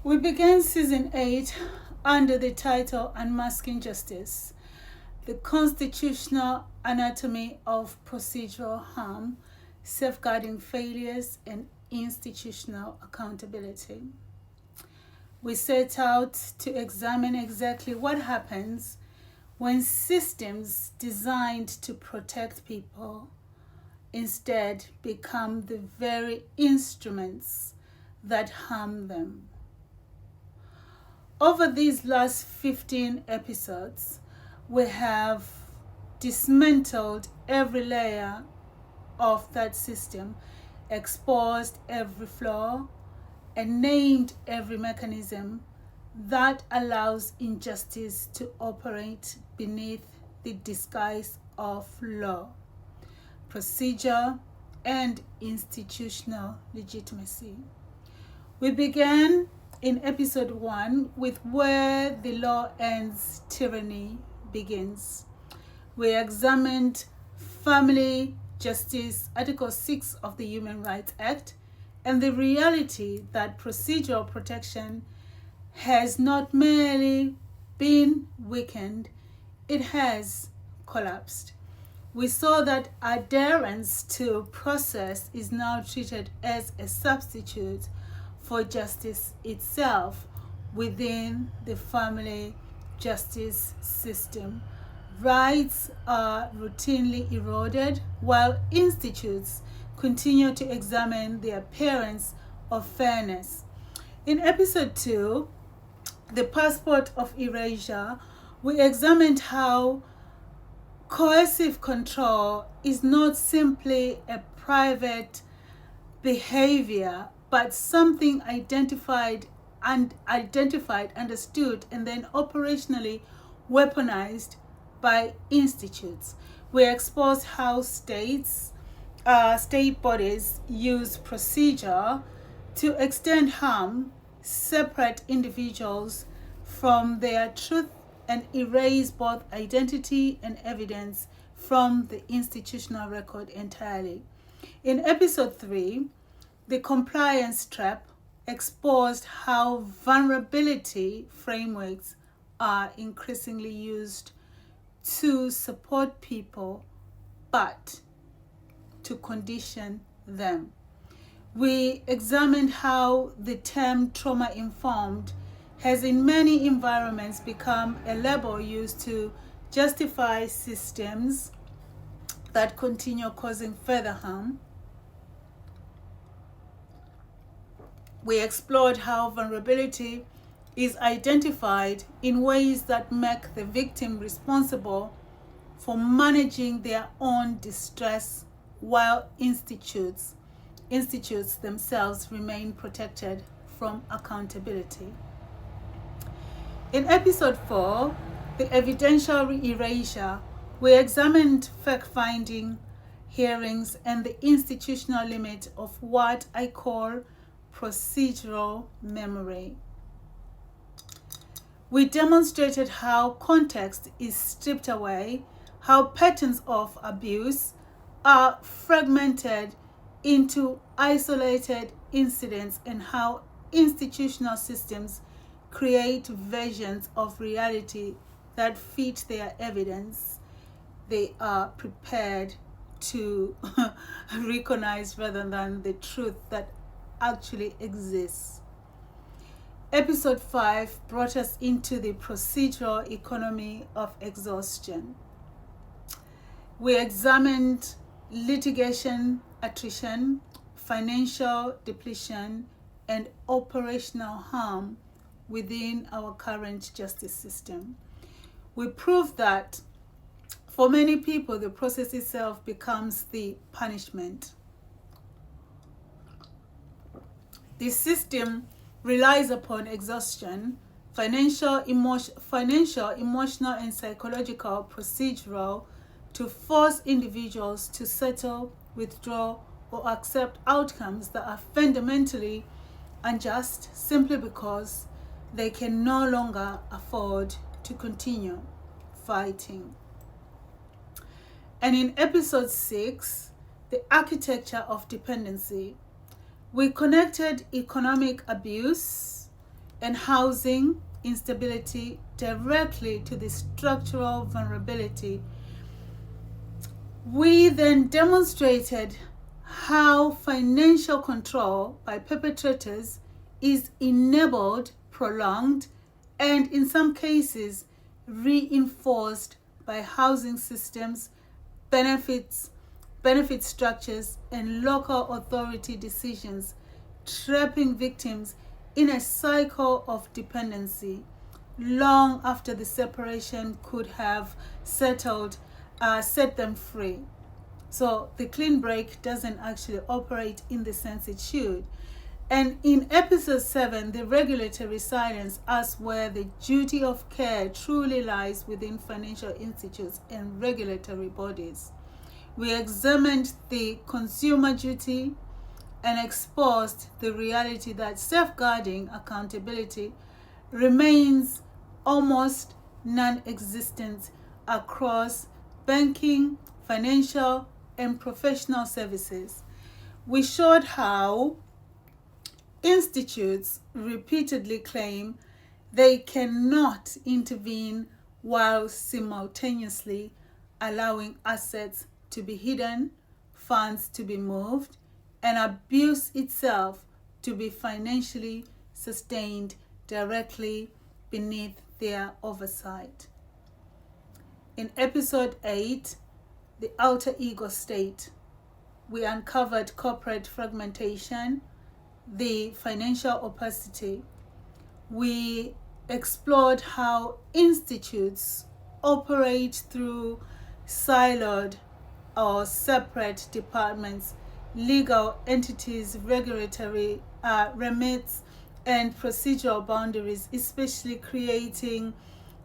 We began Season 8 under the title Unmasking Justice, the Constitutional Anatomy of Procedural Harm, Safeguarding Failures, and Institutional Accountability. We set out to examine exactly what happens when systems designed to protect people instead become the very instruments that harm them. Over these last 15 episodes, we have dismantled every layer of that system, exposed every flaw, and named every mechanism that allows injustice to operate beneath the disguise of law, procedure, and institutional legitimacy. We began in episode 1 with Where the Law Ends, Tyranny Begins. We examined family justice, Article 6 of the Human Rights Act, and the reality that procedural protection has not merely been weakened, it has collapsed. We saw that adherence to process is now treated as a substitute for justice itself within the family justice system. Rights are routinely eroded while institutes continue to examine the appearance of fairness. In episode 2, The Passport of Erasure, we examined how coercive control is not simply a private behavior, but something identified, understood, and then operationally weaponized by institutes. We exposed how state bodies use procedure to extend harm, separate individuals from their truth, and erase both identity and evidence from the institutional record entirely. In episode 3, The Compliance Trap exposed how vulnerability frameworks are increasingly used to support people, but to condition them. We examined how the term trauma-informed has in many environments become a label used to justify systems that continue causing further harm. We explored how vulnerability is identified in ways that make the victim responsible for managing their own distress while institutes themselves remain protected from accountability. In episode 4, The Evidentiary Erasure, we examined fact-finding, hearings, and the institutional limit of what I call procedural memory. We demonstrated how context is stripped away, how patterns of abuse are fragmented into isolated incidents, and how institutional systems create versions of reality that fit their evidence they are prepared to recognize rather than the truth that actually exists. Episode 5 brought us into the procedural economy of exhaustion. We examined litigation attrition, financial depletion, and operational harm within our current justice system. We proved that for many people, the process itself becomes the punishment. The system relies upon exhaustion, financial, emotional, and psychological procedural to force individuals to settle, withdraw, or accept outcomes that are fundamentally unjust simply because they can no longer afford to continue fighting. And in episode 6, The Architecture of Dependency, we connected economic abuse, and housing instability directly to the structural vulnerability. We then demonstrated how financial control by perpetrators is enabled, prolonged, and in some cases reinforced by housing systems, benefit structures, and local authority decisions, trapping victims in a cycle of dependency long after the separation could have set them free. So the clean break doesn't actually operate in the sense it should. And in episode 7, the regulatory silence asks where the duty of care truly lies within financial institutes and regulatory bodies. We examined the consumer duty and exposed the reality that safeguarding accountability remains almost non-existent across banking, financial, and professional services. We showed how institutes repeatedly claim they cannot intervene while simultaneously allowing assets to be hidden, funds to be moved, and abuse itself to be financially sustained directly beneath their oversight. In episode 8, the alter ego state, we uncovered corporate fragmentation, the financial opacity. We explored how institutes operate through siloed or separate departments, legal entities, regulatory remits, and procedural boundaries, especially creating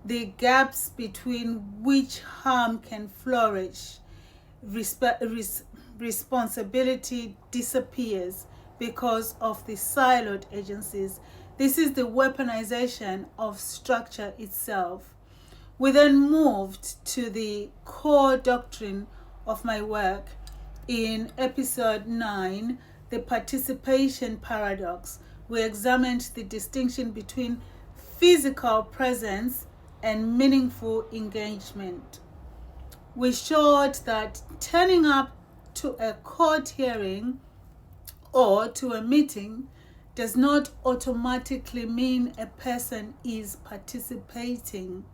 the gaps between which harm can flourish. Responsibility disappears because of the siloed agencies. This is the weaponization of structure itself. We then moved to the core doctrine of my work in episode 9, the participation paradox. We examined the distinction between physical presence and meaningful engagement. We showed that turning up to a court hearing or to a meeting does not automatically mean a person is participating.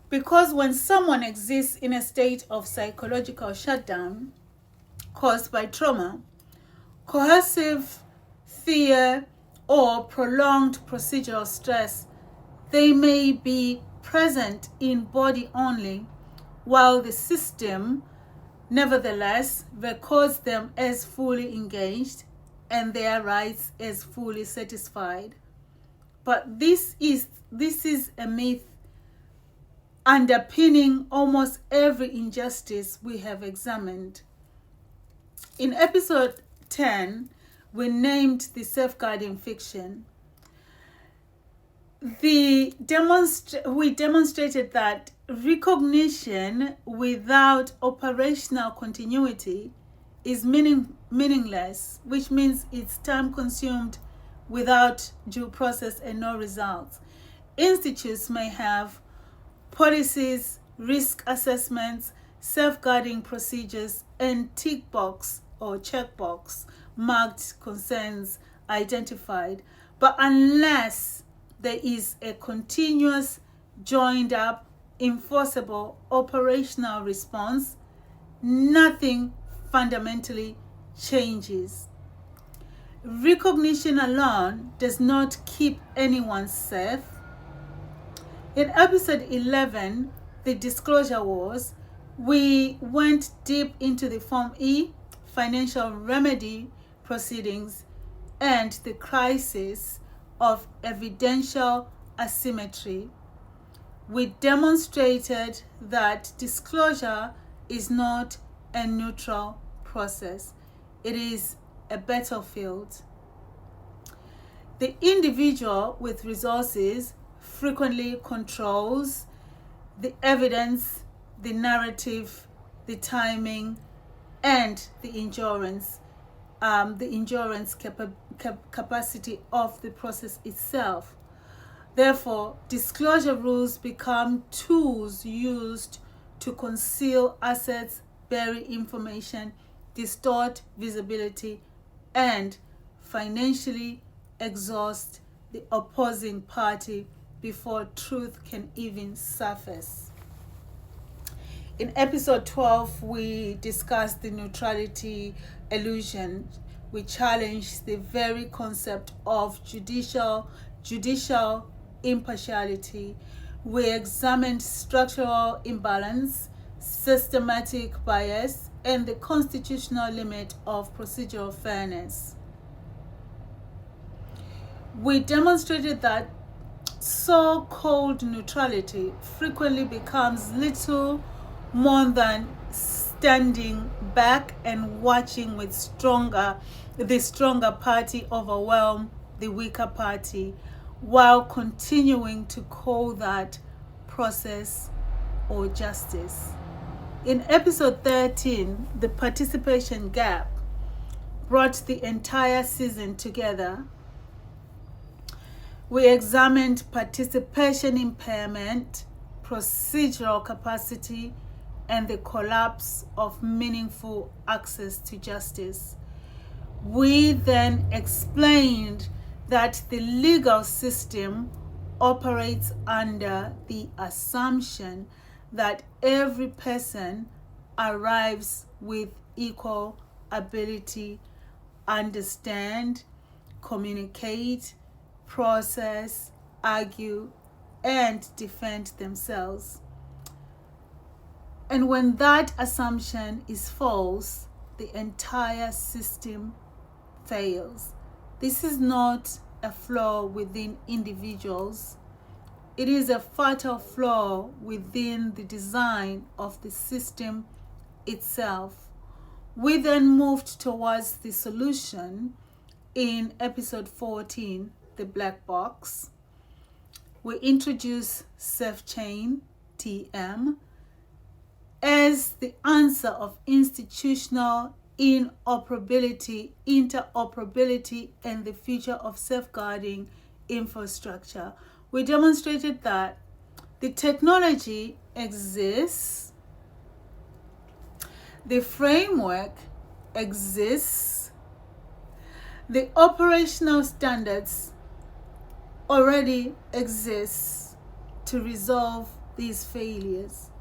Because when someone exists in a state of psychological shutdown caused by trauma, coercive fear, or prolonged procedural stress, they may be present in body only, while the system nevertheless records them as fully engaged and their rights as fully satisfied. But this is a myth underpinning almost every injustice we have examined. In episode 10, we named the safeguarding fiction. We demonstrated that recognition without operational continuity is meaningless, which means it's time consumed without due process and no results. Institutes may have policies, risk assessments, safeguarding procedures, and tick box or checkbox marked concerns identified, but unless there is a continuous, joined up, enforceable operational response, nothing fundamentally changes. Recognition alone does not keep anyone safe. In episode 11, the disclosure wars, we went deep into the Form E, financial remedy proceedings, and the crisis of evidential asymmetry. We demonstrated that disclosure is not a neutral process. It is a battlefield. The individual with resources frequently controls the evidence, the narrative, the timing, and the endurance. the endurance capacity of the process itself. Therefore, disclosure rules become tools used to conceal assets, bury information, distort visibility, and financially exhaust the opposing party before truth can even surface. In episode 12, we discussed the neutrality illusion. We challenged the very concept of judicial impartiality. We examined structural imbalance, systematic bias, and the constitutional limit of procedural fairness. We demonstrated that so-called neutrality frequently becomes little more than standing back and watching with the stronger party overwhelm the weaker party, while continuing to call that process or justice. In episode 13, the participation gap brought the entire season together. We examined participation impairment, procedural capacity, and the collapse of meaningful access to justice. We then explained that the legal system operates under the assumption that every person arrives with equal ability, understand, communicate, process, argue, and defend themselves. And when that assumption is false, the entire system fails. This is not a flaw within individuals. It is a fatal flaw within the design of the system itself. We then moved towards the solution in episode 14, the black box. We introduced self-chain, TM, as the answer of institutional interoperability, and the future of safeguarding infrastructure. We demonstrated that the technology exists, the framework exists, the operational standards already exist to resolve these failures.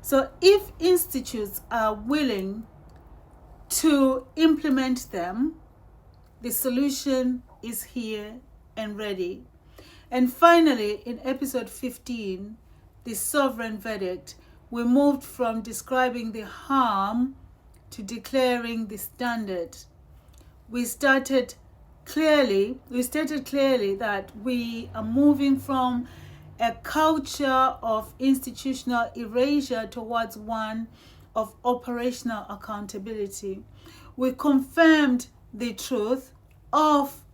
So if institutes are willing to implement them, the solution is here and ready. And finally, in episode 15, the sovereign verdict, we moved from describing the harm to declaring the standard. We stated clearly that we are moving from a culture of institutional erasure towards one of operational accountability. We confirmed the truth of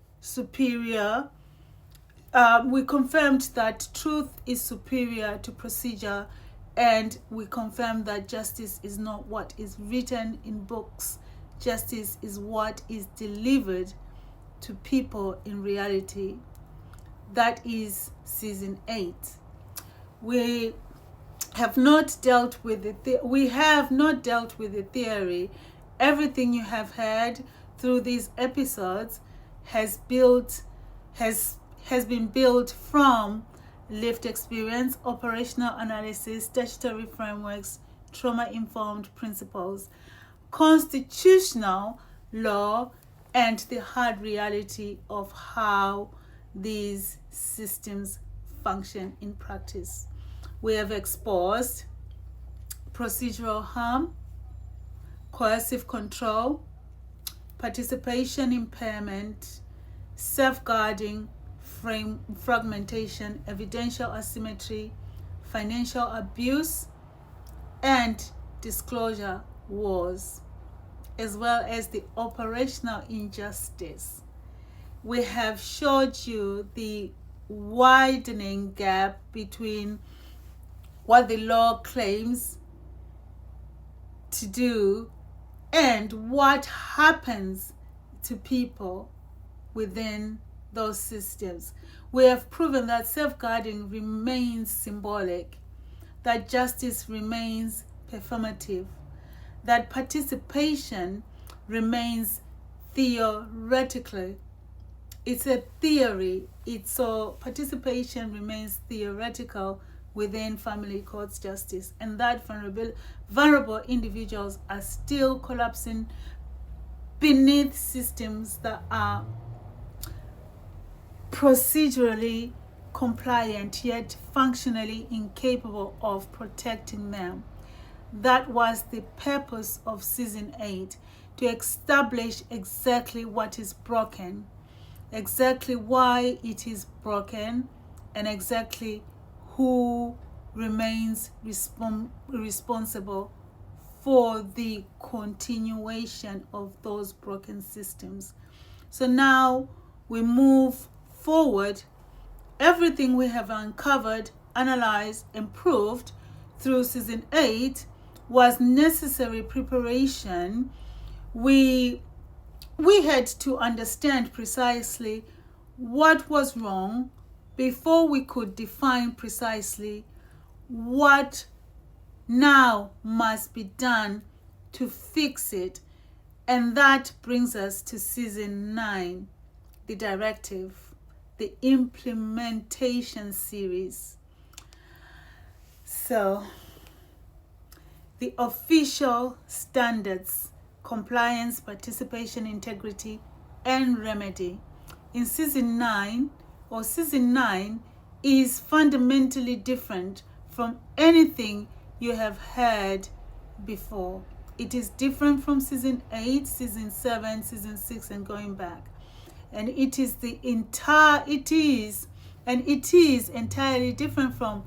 we confirmed that truth is superior to procedure, and we confirmed that justice is not what is written in books. Justice is what is delivered to people in reality. That is season 8. We have not dealt with the theory. Everything you have heard through these episodes has been built from lived experience, operational analysis, statutory frameworks, trauma-informed principles, constitutional law, and the hard reality of how these systems function in practice. We have exposed procedural harm, coercive control, participation impairment, safeguarding fragmentation, evidential asymmetry, financial abuse, and disclosure wars, as well as the operational injustice. We have showed you the widening gap between what the law claims to do and what happens to people within those systems. We have proven that safeguarding remains symbolic, that justice remains performative, that participation remains theoretically. It's a theory. So participation remains theoretical within family courts justice, and that vulnerable individuals are still collapsing beneath systems that are procedurally compliant yet functionally incapable of protecting them. That was the purpose of Season 8, to establish exactly what is broken, exactly why it is broken, and exactly who remains responsible for the continuation of those broken systems. So now we move forward. Everything we have uncovered, analyzed, and proved through Season 8 was necessary preparation. We had to understand precisely what was wrong before we could define precisely what now must be done to fix it. And that brings us to Season 9, the Directive, the implementation series. So, the official standards: compliance, participation, integrity, and remedy. In Season 9, Season 9 is fundamentally different from anything you have heard before. It is different from Season 8, Season 7, Season 6, and going back. And it is entirely different from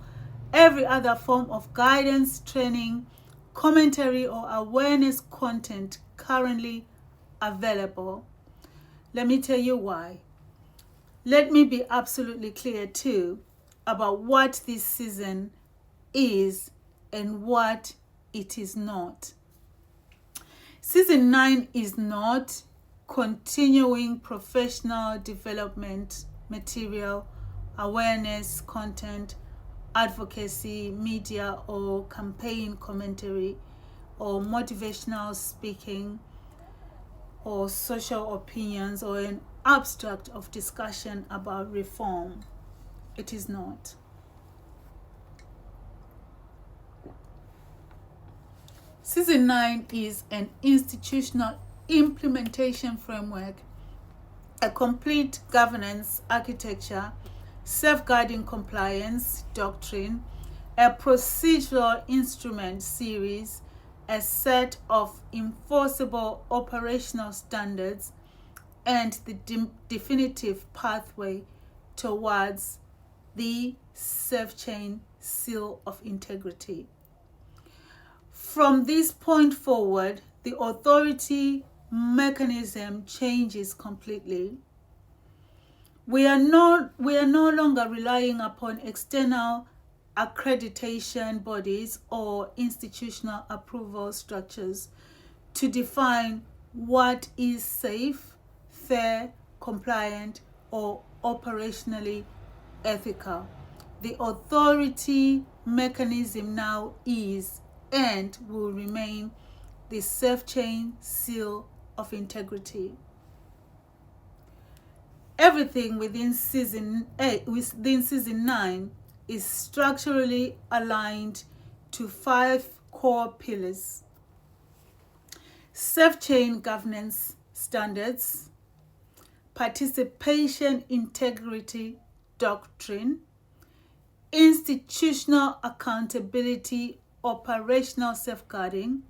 every other form of guidance, training, commentary, or awareness content currently available. Let me tell you why. Let me be absolutely clear too about what this season is and what it is not. Season 9 is not continuing professional development material, awareness content, advocacy, media, or campaign commentary, or motivational speaking, or social opinions, or an abstract of discussion about reform. It is not. Season 9 is an institutional implementation framework, a complete governance architecture, safeguarding compliance doctrine, a procedural instrument series, a set of enforceable operational standards, and the definitive pathway towards the SafeChain seal of integrity. From this point forward, the authority mechanism changes completely. We are no longer relying upon external accreditation bodies or institutional approval structures to define what is safe, fair, compliant, or operationally ethical. The authority mechanism now is and will remain the SafeChain seal of integrity. Everything within Season 9 is structurally aligned to 5 core pillars: SafeChain governance standards, participation integrity doctrine, institutional accountability, operational safeguarding,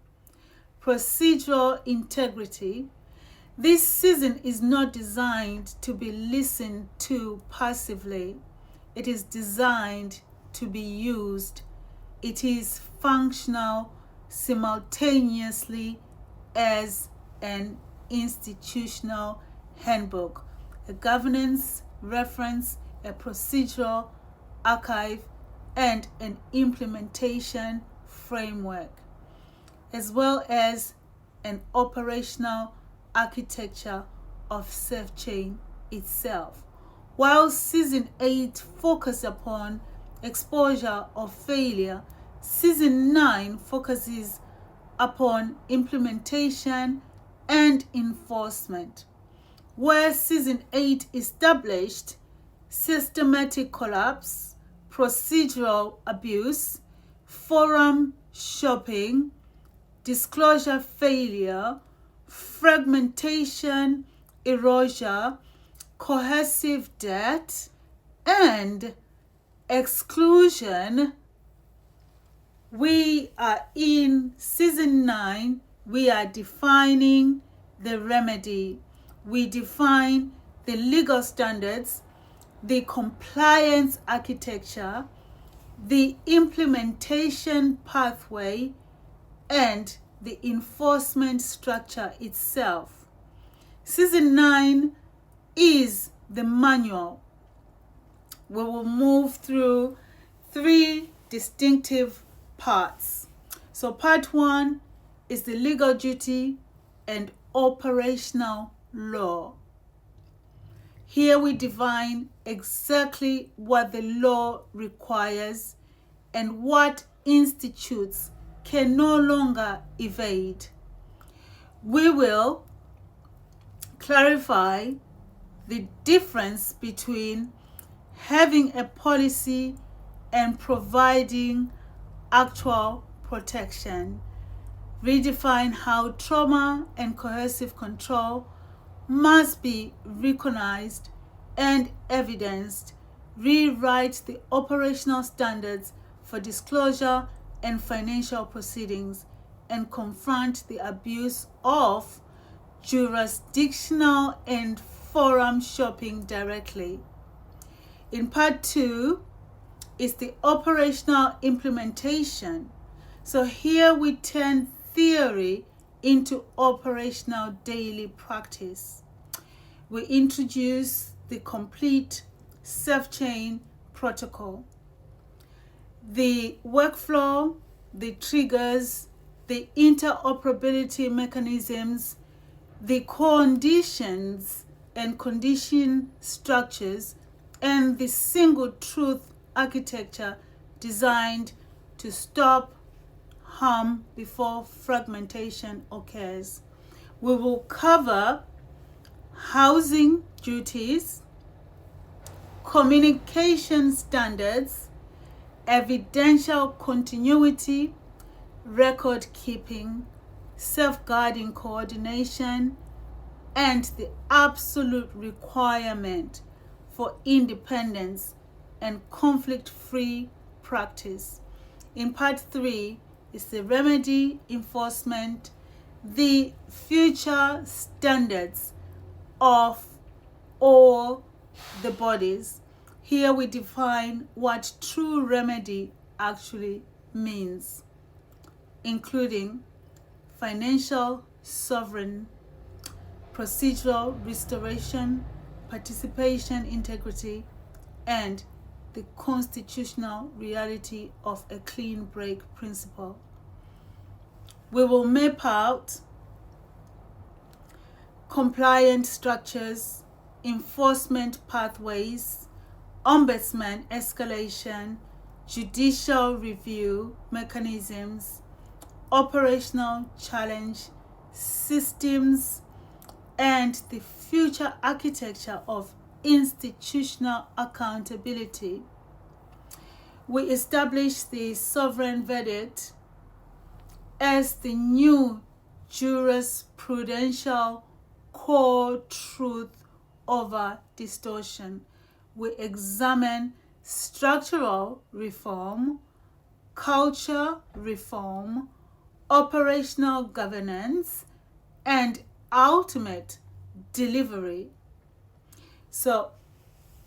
procedural integrity. This season is not designed to be listened to passively. It is designed to be used. It is functional simultaneously as an institutional handbook, a governance reference, a procedural archive, and an implementation framework, as well as an operational architecture of SafeChain itself. While Season 8 focused upon exposure or failure, Season 9 focuses upon implementation and enforcement. Where Season 8 established systematic collapse, procedural abuse, forum shopping, disclosure failure, fragmentation, erosion, coercive debt, and exclusion, we are in Season 9, we are defining the remedy. We define the legal standards, the compliance architecture, the implementation pathway, and the enforcement structure itself. Season 9 is the manual. We will move through 3 distinctive parts. So part 1 is the legal duty and operational law. Here we define exactly what the law requires and what institutes can no longer evade. We will clarify the difference between having a policy and providing actual protection, redefine how trauma and coercive control must be recognized and evidenced, rewrite the operational standards for disclosure and financial proceedings, and confront the abuse of jurisdictional and forum shopping directly. In part 2 is the operational implementation. So here we turn theory into operational daily practice. We introduce the complete SafeChain protocol, the workflow, the triggers, the interoperability mechanisms, the conditions and condition structures, and the single truth architecture designed to stop harm before fragmentation occurs. We will cover housing duties, communication standards, evidential continuity, record keeping, safeguarding coordination, and the absolute requirement for independence and conflict-free practice. In part 3 is the remedy, enforcement, the future standards of all the bodies. Here we define what true remedy actually means, including financial sovereign, procedural restoration, participation integrity, and the constitutional reality of a clean break principle. We will map out compliant structures, enforcement pathways, ombudsman escalation, judicial review mechanisms, operational challenge systems, and the future architecture of institutional accountability. We establish the sovereign verdict as the new jurisprudential core truth over distortion. We examine structural reform, culture reform, operational governance, and ultimate delivery. So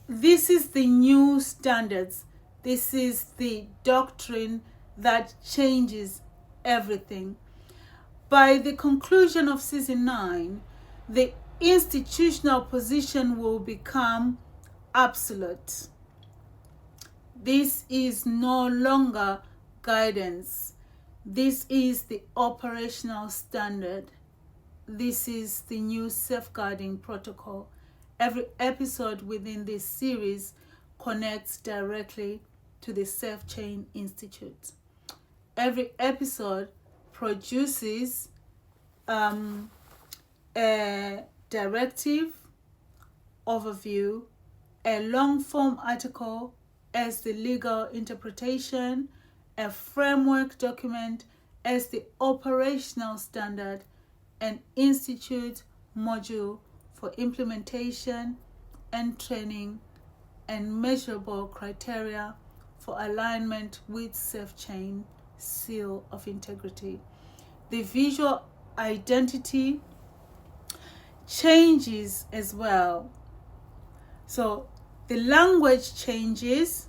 this is the new standards. This is the doctrine that changes everything. By the conclusion of Season 9, the institutional position will become absolute. This is no longer guidance. This is the operational standard. this is the new safeguarding protocol. Every episode within this series connects directly to the SafeChain Institute. Every episode produces a directive overview, a long-form article as the legal interpretation, a framework document as the operational standard, an institute module for implementation and training, and measurable criteria for alignment with SafeChain seal of integrity. The visual identity changes as well. So the language changes,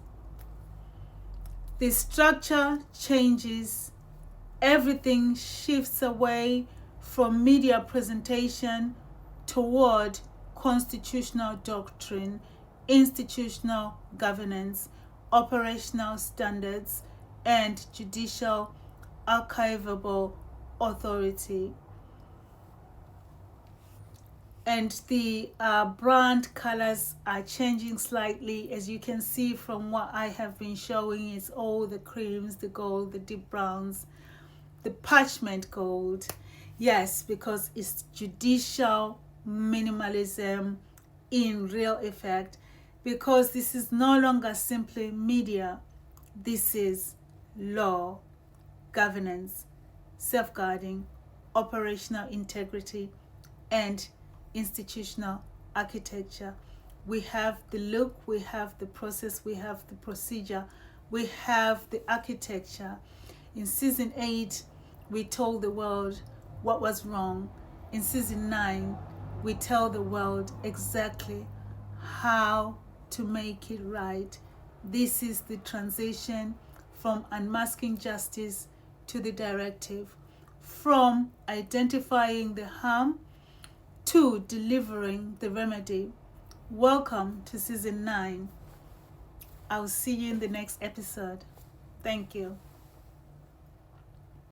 the structure changes, everything shifts away from media presentation toward constitutional doctrine, institutional governance, operational standards, and judicial archivable authority. And the brand colors are changing slightly. As you can see from what I have been showing, it's all the creams, the gold, the deep browns, the parchment gold. Yes, because it's judicial minimalism in real effect, because this is no longer simply media. This is law, governance, safeguarding, operational integrity, and institutional architecture. We have the look, we have the process, we have the procedure, we have the architecture. In season 8, we told the world what was wrong. In season 9, we tell the world exactly how to make it right. This is the transition from unmasking justice to the directive, from identifying the harm to delivering the remedy. Welcome to season 9. I'll see you in the next episode. Thank you.